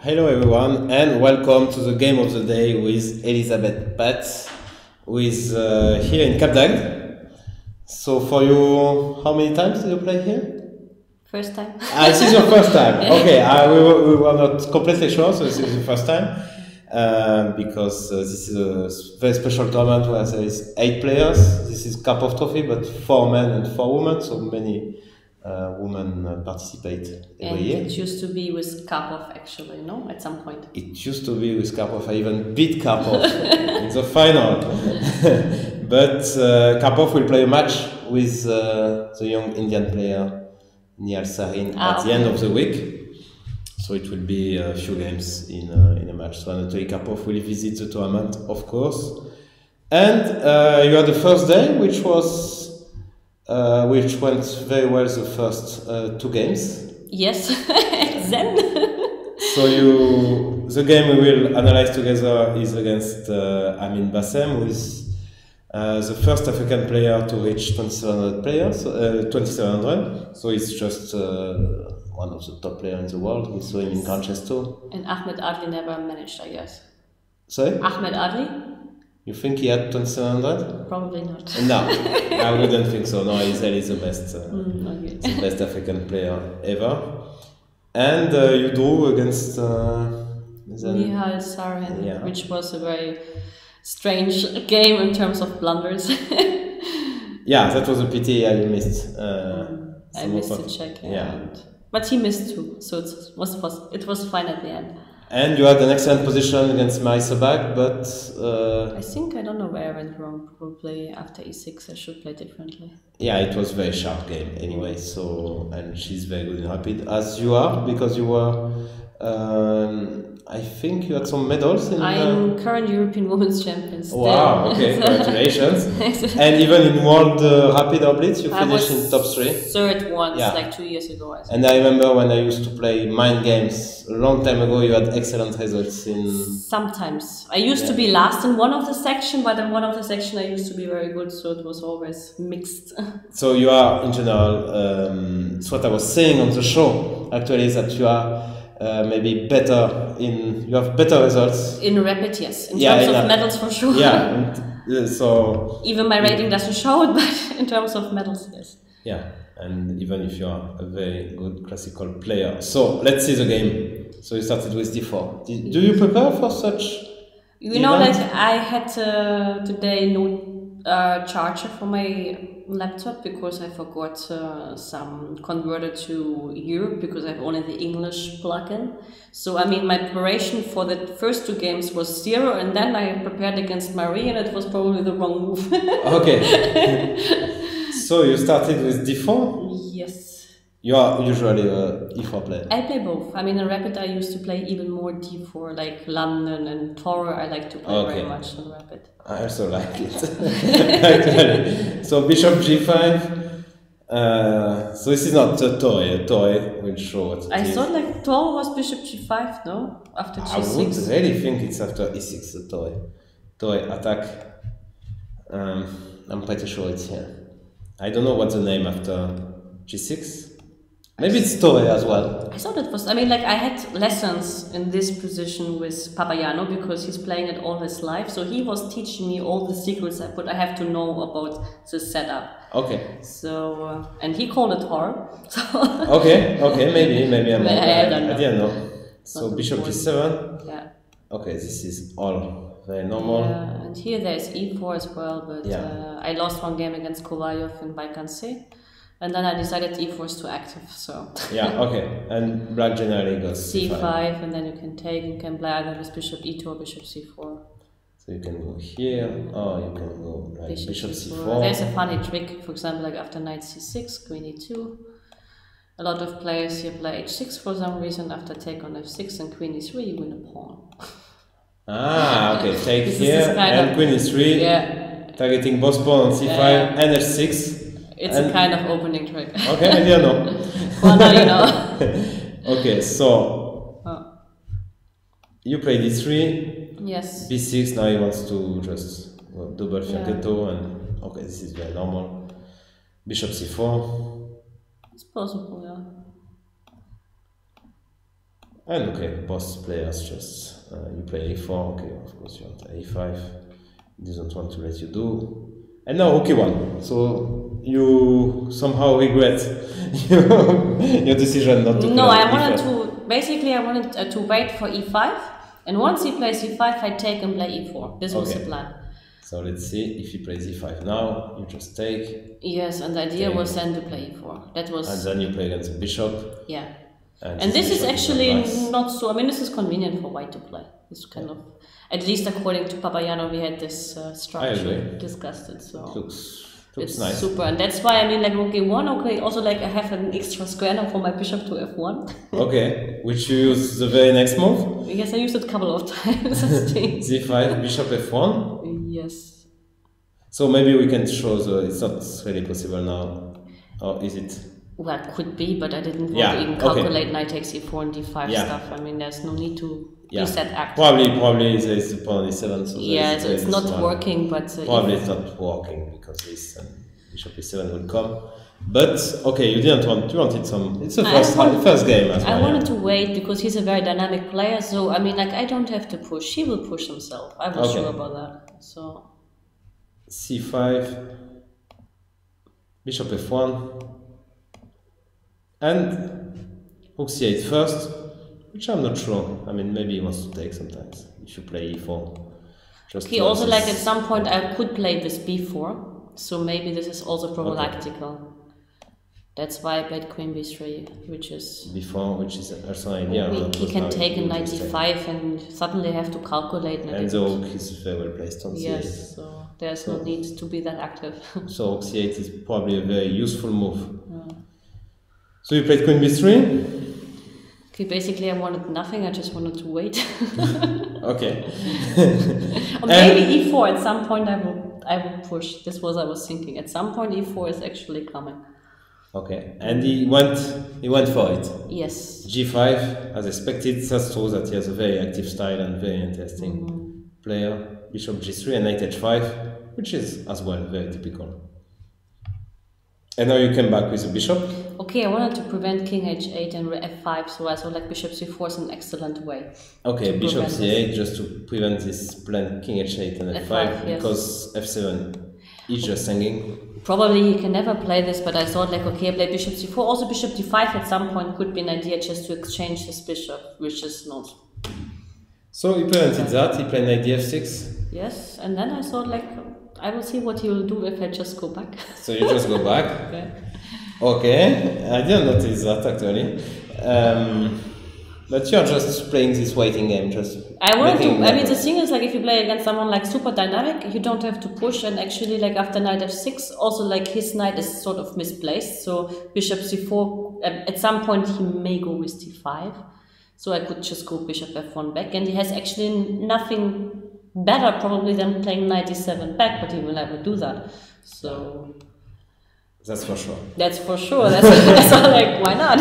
Hello everyone and welcome to the game of the day with Elisabeth Paethz, who is here in Capechecs. So for you, how many times did you play here? First time. This is your first time. Okay, we were not completely sure, so this is the first time. Because this is a very special tournament where there is 8 players. This is Cup of Trophy, but 4 men and 4 women, so many women participate every year. It used to be with Karpov actually, no? At some point. It used to be with Karpov. I even beat Karpov in the final. But Karpov will play a match with the young Indian player Neil Sarin at the end of the week. So it will be a few games in a match. So Anatoly Karpov will visit the tournament, of course. And you had the first day, which went very well the first 2 games. Yes, then. So the game we will analyze together is against Amin Bassem, who is the first African player to reach 2700 players. 2700. So he's just one of the top players in the world. We saw him in Capechecs too. And Ahmed Adli never managed, I guess. Sorry? Ahmed Adli? You think he had 2700? Probably not. No, I wouldn't think so. No, he's the best, okay. the best African player ever. And you drew against Nihal Sarin, yeah. Which was a very strange game in terms of blunders. Yeah, that was a pity I missed. I missed the check, but he missed too, so it was fine at the end. And you had an excellent position against Marisa Bag, but I think I don't know where I went wrong. Probably after e6 I should play differently. Yeah, it was a very sharp game anyway. So, and she's very good in rapid, as you are, because you were. I think you had some medals. I'm current European Women's Champion still. Wow! Okay, congratulations! And even in World Rapid or Blitz, you finished in top 3. Third once, like 2 years ago. I think. And I remember when I used to play mind games a long time ago. You had excellent results in. Sometimes I used to be last in one of the section, but in one of the section I used to be very good. So it was always mixed. So you are in general. It's what I was saying on the show. Actually, is that you are. Maybe better you have better results in rapid, yes. In terms of medals, for sure. Yeah, and, so even my rating doesn't show it, but in terms of medals, yes. Yeah, and even if you are a very good classical player. So let's see the game. So you started with d4. Do you prepare for such? You know, like I had today no charger for my laptop because I forgot some converter to Europe because I have only the English plugin. So I mean my preparation for the first 2 games was 0, and then I prepared against Marie and it was probably the wrong move. Okay. So you started with d4? Yes. You are usually a e4 player. I play both. I mean in Rapid I used to play even more d4, like London and Toro. I like to play very much in Rapid. I also like it. Actually. So bishop g5. So this is not a toy. Will show what it I is. thought like Toro was bishop g5, no? After g6. I would really think it's after e6, the toy. Toy attack. I'm pretty sure it's here. I don't know what's the name after g6. Maybe it's toy as well. I thought it was. I mean, like I had lessons in this position with Papayano because he's playing it all his life. So he was teaching me all the secrets I have to know about the setup. Okay. So and he called it horror. So okay, maybe I didn't know. So bishop g7. Yeah. Okay, this is all very normal. Yeah, and here there's e4 as well, but I lost one game against Kovalyov in Baikansee. And then I decided e4 is too active, so... Yeah, okay. And black generally goes c5, and then you can take, you can play either with bishop e2 or bishop c4. So you can go here, or you can go like bishop c4. There's a funny trick, for example, like after knight c6, queen e2. A lot of players here play h6 for some reason. After take on f6 and queen e3, you win a pawn. Ah, okay. Take here, and queen e3. Yeah. Targeting both pawn on c5 and h6. It's a kind of opening trick. Okay, I didn't know. Well, now you know. Okay, so you play d3. Yes. b6. Now he wants to just double fianchetto, and okay, this is very normal. Bishop c4. It's possible, yeah. And okay, both players just you play a4. Okay, of course you want a5. He doesn't want to let you do. And now rook e1. So you somehow regret your decision not to. No, I wanted to. Basically, I wanted to wait for e5, and once he plays e5, I take and play e4. This was the plan. So let's see if he plays e5 now. You just take. Yes, and the idea was then to play e4. That was. And then you play against the bishop. Yeah. And this is actually not so. I mean, this is convenient for white to play. This kind of, at least according to Papayano, we had this structure discussed it. So looks nice. Super, and that's why I mean, like rook a1. Okay, also like I have an extra square now for my bishop to f1. Okay, which you use the very next move. Yes, I used it a couple of times. c5, bishop f1. Yes. So maybe we can show it's not really possible now, or is it? Well, it could be, but I didn't want to even calculate knight takes e4 and d5 stuff. I mean, there's no need to reset act. Probably there is the pawn e7. So it's not working, but probably it's not working because this bishop e7 will come. But okay, you didn't want. You wanted some. It's the first game as well. I wanted to wait because he's a very dynamic player. So I mean, like I don't have to push. He will push himself. I was sure about that. So c5, bishop f1. And rook c8 first, which I'm not sure. I mean, maybe he wants to take sometimes. If you play e4. He also like at some point I could play with b4, so maybe this is also problematical. That's why I played queen b3, which is b4, which is also an idea. He can take a knight d5 and suddenly have to calculate. And the rook is very well placed on c8. Yes, so there's no need to be that active. So rook c8 is probably a very useful move. So you played queen b3? Okay, basically I wanted nothing, I just wanted to wait. Okay. Or maybe e4, at some point I will push. This was I was thinking. At some point e4 is actually coming. Okay, and he went for it. Yes. g5, as expected. That's true that he has a very active style and very interesting player. Bishop g3 and knight h5, which is as well very typical. And now you came back with a bishop. Okay, I wanted to prevent king h8 and f5, so I thought like bishop c4 is an excellent way. Okay, bishop c8 just to prevent this planned king h8 and f5 because f7 is just hanging. Probably he can never play this, but I thought like okay, I play bishop c4. Also bishop d5 at some point could be an idea just to exchange his bishop, which is not. So he prevented that. He played knight df6. Yes, and then I thought like I will see what he will do if I just go back. So you just go back? Okay, I didn't notice that actually. But you're just playing this waiting game, I mean, the thing is, like, if you play against someone like super dynamic, you don't have to push, and actually, like, after knight f6, also, like, his knight is sort of misplaced, so bishop c4, at some point, he may go with d5, so I could just go bishop f1 back, and he has actually nothing better, probably, than playing knight d7 back, but he will never do that, so... That's for sure. That's for sure, that's all, like, why not?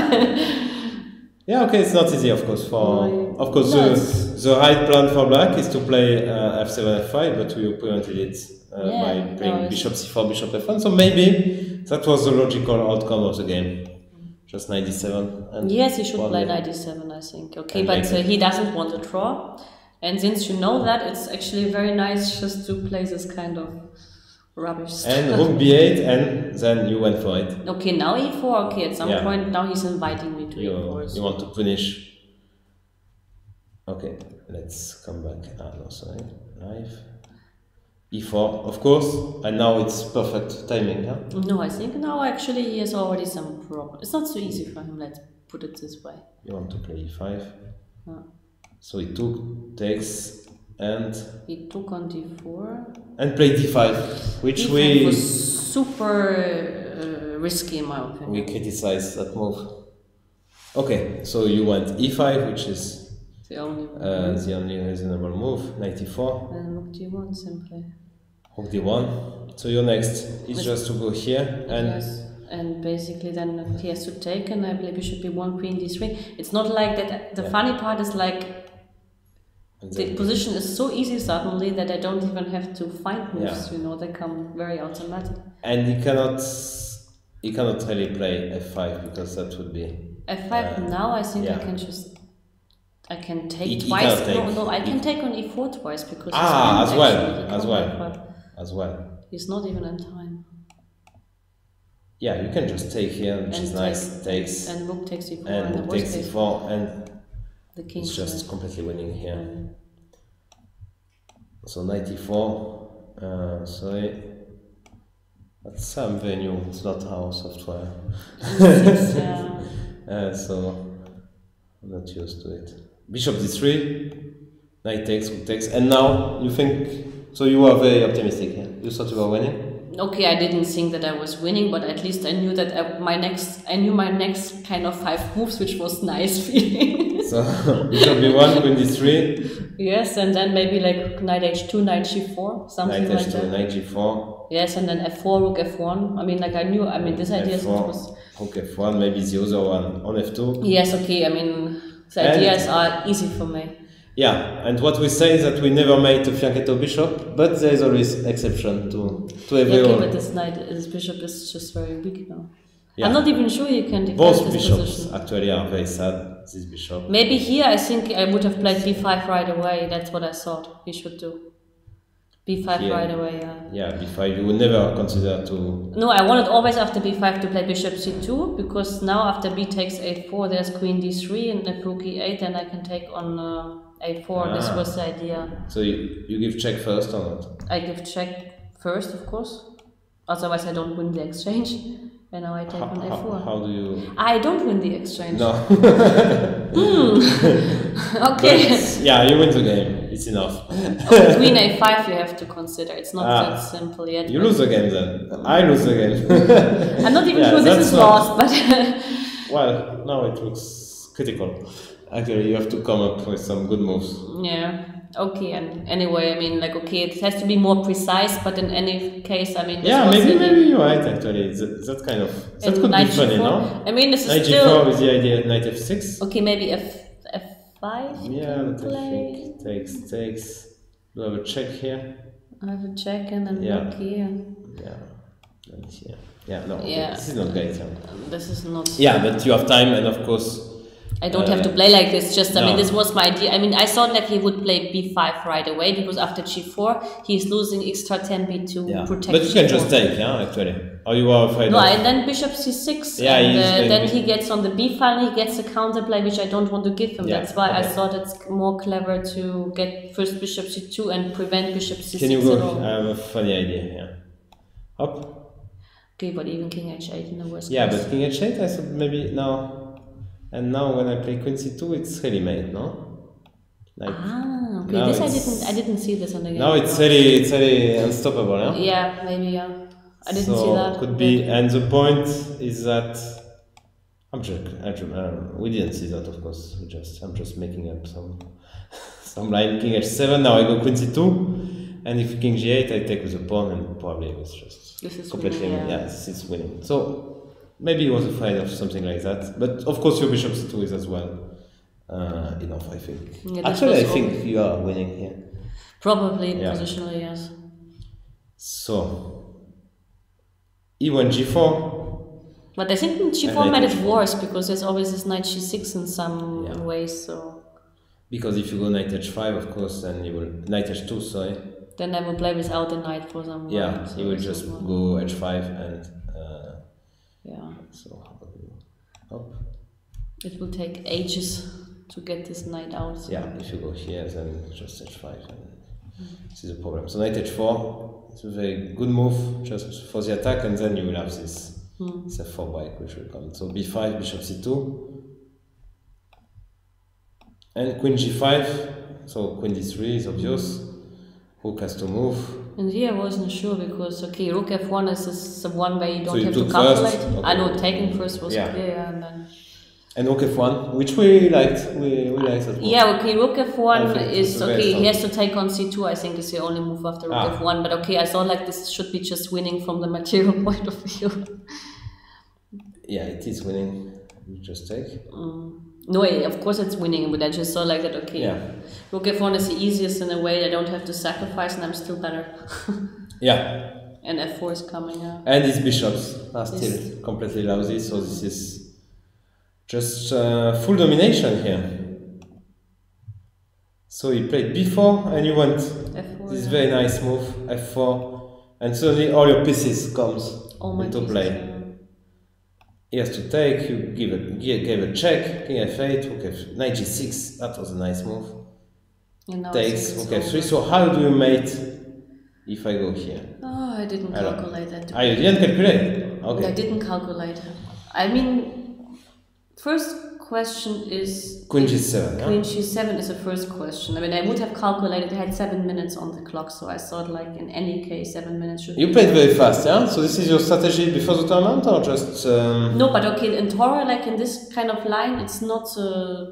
Yeah, okay, it's not easy, of course. The right plan for black is to play f7, f5, but we prevented it by playing bishop c4, bishop f1. So maybe that was the logical outcome of the game. Just knight d7. And yes, he should play knight d7, I think. Okay, but he doesn't want to draw. And since you know that, it's actually very nice just to play this kind of rubbish stuff. And rook b8, and then you went for it. Okay, now e4. Okay, at some point now he's inviting me to e4. You want to punish. Okay, let's come back. No, sorry. Knife. e4, of course. And now it's perfect timing, yeah? No, I think now actually he has already some problem. It's not so easy for him, let's put it this way. You want to play e5. So he takes, and... He took on d4. And played d5, which d5 was super risky in my opinion. We criticize that move. Okay, so you went e5, which is the only reasonable move. Knight e4. And rook d1 simply. Rook d1. So your next is just to go here and... Yes. And basically then he has to take, and I play bishop b1, queen d3. It's not like that. The funny part is like the position is so easy suddenly that I don't even have to find moves, you know, they come very automatic. And he cannot really play f5 because that would be... f5 now I think I can just I can take twice. No, I can take on e4 twice because as well. He's not even in time. Yeah, you can just take here, which is nice. Takes and rook takes e4 and rook takes e4 and the king is just completely winning here. So knight e4. Sorry, that's some venue. It's not our software. So I'm not used to it. Bishop d3, knight takes, rook takes, and now you think, so you are very optimistic here. You thought you were winning? Okay, I didn't think that I was winning, but at least I knew that I knew my next kind of 5 moves, which was nice feeling. So bishop b1, queen d3. Yes, and then maybe like knight h2, knight g4, something like that. Knight g4. Yes, and then f4, rook f1. I mean, like I knew. I mean, this idea was rook f1, maybe the other one on f2. Yes, okay. I mean, the ideas are easy for me. Yeah, and what we say is that we never made a fianchetto bishop, but there is always exception to every rule. Okay, but this bishop is just very weak now. Yeah. I'm not even sure you can defend both this bishops position. Actually are very sad, this bishop. Maybe here I think I would have played b5 right away. That's what I thought he should do. b5 right away, Yeah, b5 you would never consider to... No, I wanted always after b5 to play bishop c2, because now after b takes a4 there's queen d3 and if rook e8 then I can take on a4. This was the idea. So you give check first or not? I give check first, of course. Otherwise I don't win the exchange. And now I take on a4. How do you... I don't win the exchange. No. Okay. But, yeah, you win the game. It's enough. Queen a5 you have to consider. It's not that simple yet. You lose the game then. I lose the game. I'm not even sure this is lost, but... Well, now it looks critical. Actually, you have to come up with some good moves. Yeah. Okay, and anyway, I mean, like, okay, it has to be more precise, but in any case, I mean... Yeah, maybe you're right, actually. That kind of... That could be funny, no? I mean, this is knight still... Knight g4 with the idea of knight f6. Okay, maybe f5? Yeah, knight f6, takes. Do I have a check here? I have a check and then rook here. Yeah, no, this is not great. This is not... Yeah, but you have time, and of course... I don't have to play like this, just, I mean, this was my idea. I mean, I thought like he would play b5 right away, because after g4, he's losing extra 10b to protect But you can just take, actually. Or you are afraid of... and then bishop c6, and then he gets on the b file, he gets a counterplay, which I don't want to give him. That's why I thought it's more clever to get first bishop c2 and prevent bishop c6 Can you go? at all. I have a funny idea, Hop. Okay, but even king h8 in the worst case. But king h8, I thought maybe now... And now when I play queen c2, it's really made, no? Like, okay. This I didn't see this on the game. Now it's really unstoppable, yeah? Yeah, maybe, I didn't see that. Could be, and the point is that we didn't see that, of course. I'm just making up some line. King h7. Now I go queen c2, and if king g8, I take with the pawn, and probably it was just completely winning. This is winning. So. Maybe he was afraid of something like that, but of course your bishop c2 is as well enough, I think. Yeah, actually, I think you are winning here. Probably, positionally, yes. So, e1 g4. But I think g4 made it worse, because there's always this knight g6 in some ways, so... Because if you go knight h5, of course, then you will... Knight h2, sorry. Then I will play without the knight for some... Yeah, so you will just go h5 and... So how do you hop? It will take ages to get this knight out. So. Yeah, if you go here, then just h5, and this is a problem. So knight h4, it's a very good move just for the attack, and then you will have this f4 break, which will come. So b5, bishop c2, and queen g5. So queen d3 is obvious. Rook has to move. And here I wasn't sure, because rook f1 is the one way you don't have to calculate. Okay. I know taking first was clear, and rook f1, which we liked. We liked that. Yeah, rook f1 is he has to take on c2. I think is the only move after rook f1. But I thought like this should be just winning from the material point of view. Yeah, it is winning. You just take. No, of course it's winning, but I just saw like that, rook f1 is the easiest in a way. I don't have to sacrifice and I'm still better. And f4 is coming, And these bishops are still completely lousy, so this is just full domination here. So he played b4 and you went F4, this very nice move, f4, and suddenly all your pieces comes into play. He has to take, you gave a check, king f8, rook f, knight g6, that was a nice move. Takes, rook f3, so how do you mate if I go here? Oh, I didn't calculate that. Ah, you didn't calculate? Okay. I didn't calculate. I mean, first question is... Queen g7, Queen g7 is the first question. I mean, I would have calculated, I had 7 minutes on the clock, so I thought like in any case 7 minutes should be... You played very fast, yeah? So this is your strategy before the tournament or just... No, but okay, in Torah, like in this kind of line, it's not...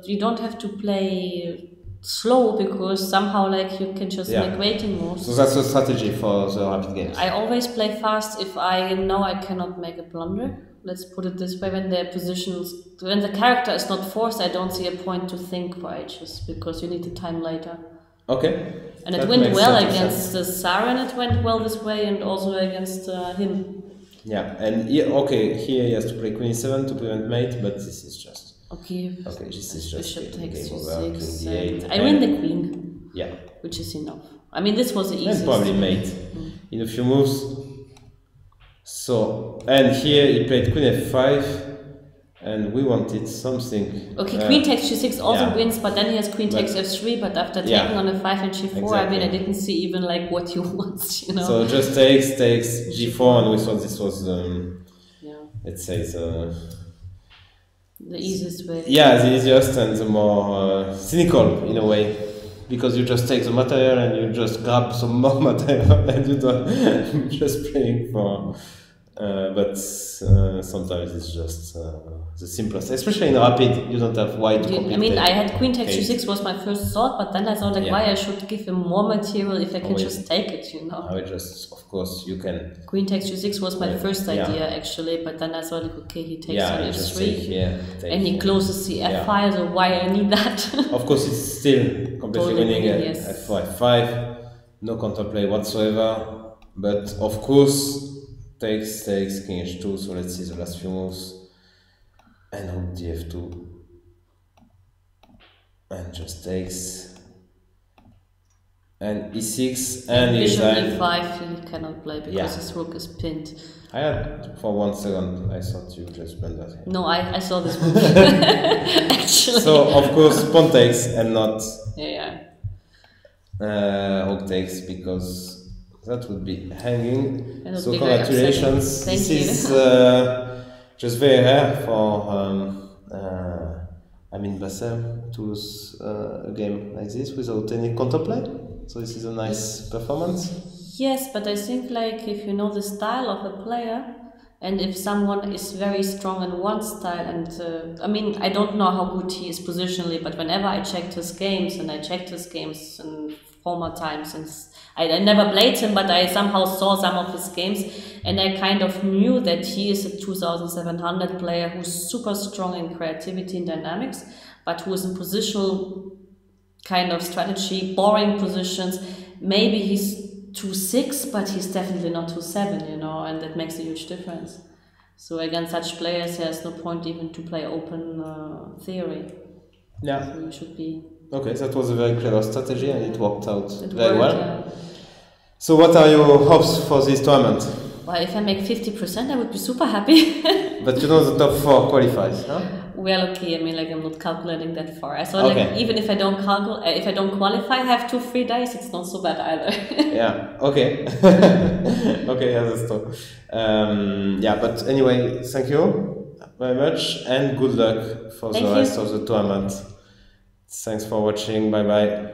you don't have to play slow because somehow like you can just make waiting moves. So that's the strategy for the rapid games. I always play fast if I know I cannot make a blunder. Let's put it this way, when the character is not forced, I don't see a point to think for ages because you need the time later. Okay. And it went well against Saren, it went well this way, and also against him. Yeah, and here he has to play Queen e7 to prevent mate, but this is just... Okay, this is just bishop takes g6. I win the queen. Yeah. Which is enough. I mean, this was the easiest. And probably mate in a few moves. So, and here he played Queen f5, and we wanted something. Okay, Queen takes g6 also wins, but then he has Queen takes f3, but after taking on f5 and g4, I mean, I didn't see even like what you want, you know. So just takes g4, and we thought this was, let's say, the easiest way. Yeah, the easiest and the more cynical in a way, because you just take the material and you just grab some more material and you don't just playing for. But sometimes it's just the simplest, especially in rapid. You don't have wide. I mean, I had Queen takes g6 was my first thought, but then I thought like, why I should give him more material if I can just take it, you know? I just, of course, you can. Queen takes g6 was my first idea actually, but then I thought like, okay, he takes on f3, and he closes the f file, so why I need that? Of course, it's still completely winning at f4, f5, no counterplay whatsoever, but of course. Takes, king h2, so let's see the last few moves. And rook df2. And just takes. And e6, and bishop e5 he cannot play because his rook is pinned. I had, for 1 second, I thought you just meant that. No, I saw this move. Actually. So, of course, pawn takes and not rook takes because that would be hanging. So congratulations. Thank this you. is just very rare for Amin Bassem to lose a game like this without any counterplay. So this is a nice performance. Yes, but I think like if you know the style of a player and if someone is very strong in one style and I mean I don't know how good he is positionally, but whenever I checked his games and I checked his games in former times and I never played him, but I somehow saw some of his games and I kind of knew that he is a 2700 player who's super strong in creativity and dynamics, but who is in positional kind of strategy, boring positions. Maybe he's 2-6, but he's definitely not 2-7, you know, and that makes a huge difference. So against such players, there's no point even to play open theory. Yeah. So you should be... Okay, that was a very clever strategy and it worked out very well. So what are your hopes for this tournament? Well, if I make 50%, I would be super happy. But you know the top 4 qualifies, huh? Well, okay, I mean, like I'm not calculating that far. I thought like even if I don't if I don't qualify, I have 2 free dice. It's not so bad either. Yeah. Okay. Okay. Yeah, that's true. Yeah, but anyway, thank you very much and good luck for the rest of the tournament. Thanks for watching. Bye bye.